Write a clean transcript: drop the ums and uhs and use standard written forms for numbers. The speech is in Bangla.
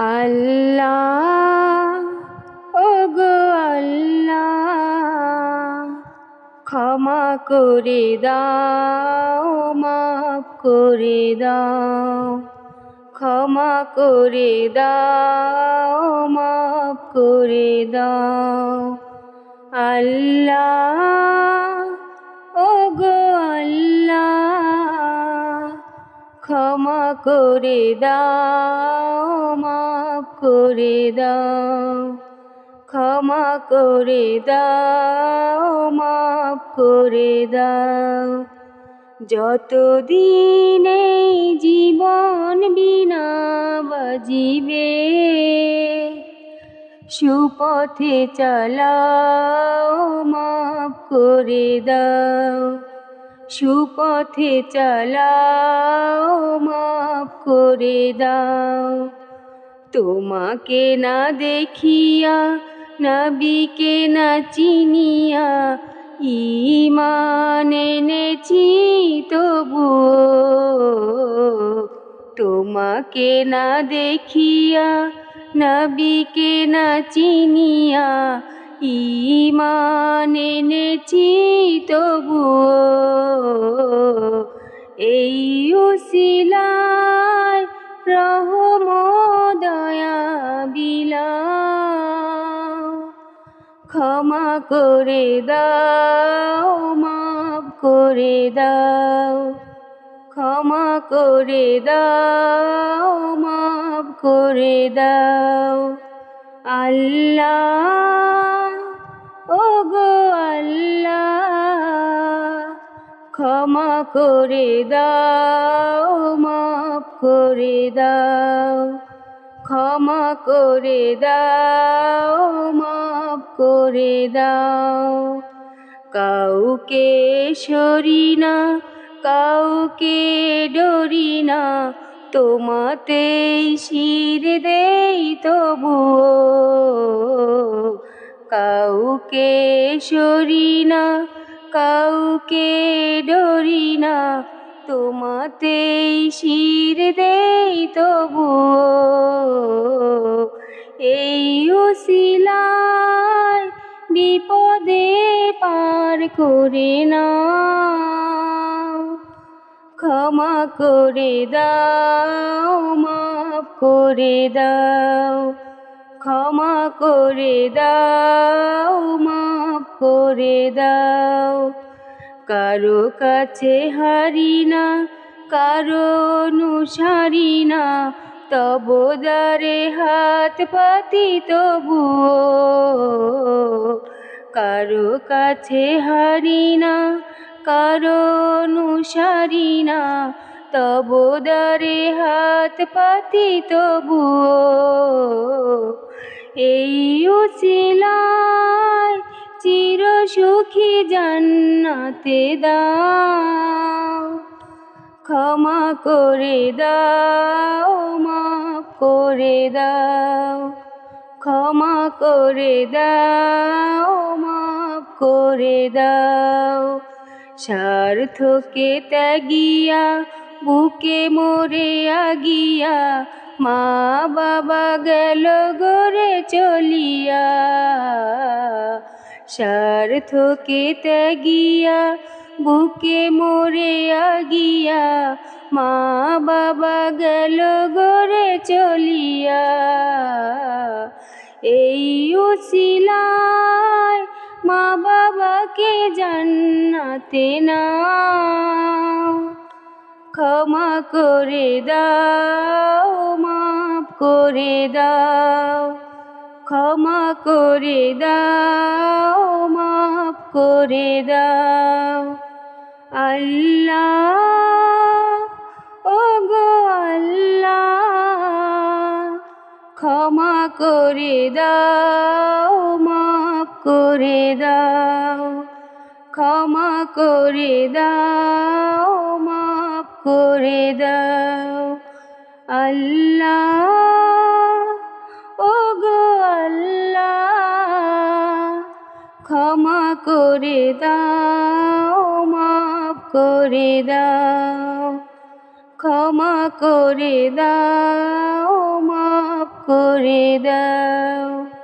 আল্লাহ ওগো আল্লাহ, ক্ষমা করে দাও, মাফ করে দাও, ক্ষমা করে দাও, মাফ করে দাও। আল্লাহ ওগো আল্লাহ, ক্ষমা করে দাও, মাফ করে দাও, ক্ষমা করে দাও, মাফ করে দাও। যতদিন এই জীবন বিনা বাজিবে, সুপথে চালাও, মাফ করে দাও, সুপথে চালাও, মাফ করে দাও। তোমাকে না দেখিয়া, নবীকে না চিনিয়া, ঈমান এনেছি তবুও। তোমাকে না দেখিয়া, নবীকে না চিনিয়া, ঈমান এনেছি তবুও। এই উসিলায় রহম দয়া বিলাও, ক্ষমা করে দাও, মাফ করে দাও, ক্ষমা করে দাও, মাফ করে দাও। আল্লাহ ওগো আল্লাহ, ক্ষমা করে দাও, মাফ করে দাও, ক্ষমা করে দাও, মাফ করে দাও। কাউকে সরি না, কাউকে ডরি না, তোমাতেই শির দেই তবুও। কাউকে সরি না, কাউকে ডরি না, তোমাতেই শির দেই তবুও। এই উসিলায় বিপদে পার করে নাও, ক্ষমা করে দাও, মাফ করে দাও, ক্ষমা করে দাও, মাফ করে দাও। কারো কাছে হারি না, কারো অনুসারী না, তব দ্বারে হাত পাতি তবুও। কারো কাছে হারি না, কারো অনুসারী না, তব দ্বারে হাত পাতি তবুও। এই উসিলায় চির সুখী জান্নাতে দাও, ক্ষমা করে দাও, মাফ করে দাও, ক্ষমা করে দাও, মাফ করে দাও। স্বার্থকে ত্যাগিয়া, বুকে মরে আগিয়া, মা বাবা গেল গরে চলিয়া। স্বার্থকে ত্যাগিয়া, বুকে মরে আগিয়া, মা বাবা গেল গরে চলিয়া। এই উসিলায় মা বাবাকে জান্নাতে নাও, ক্ষমা করে দাও, মাফ করে দাও, ক্ষমা করে দাও, মাফ করে দাও। আল্লাহ ওগো আল্লাহ, ক্ষমা করে দাও, মাফ করে দাও, ক্ষমা করে দাও, মাফ করে দাও। আল্লাহ ওগো আল্লাহ, ক্ষমা করে দাও, মাফ করে দাও, ক্ষমা করে দাও, মাফ করে দাও।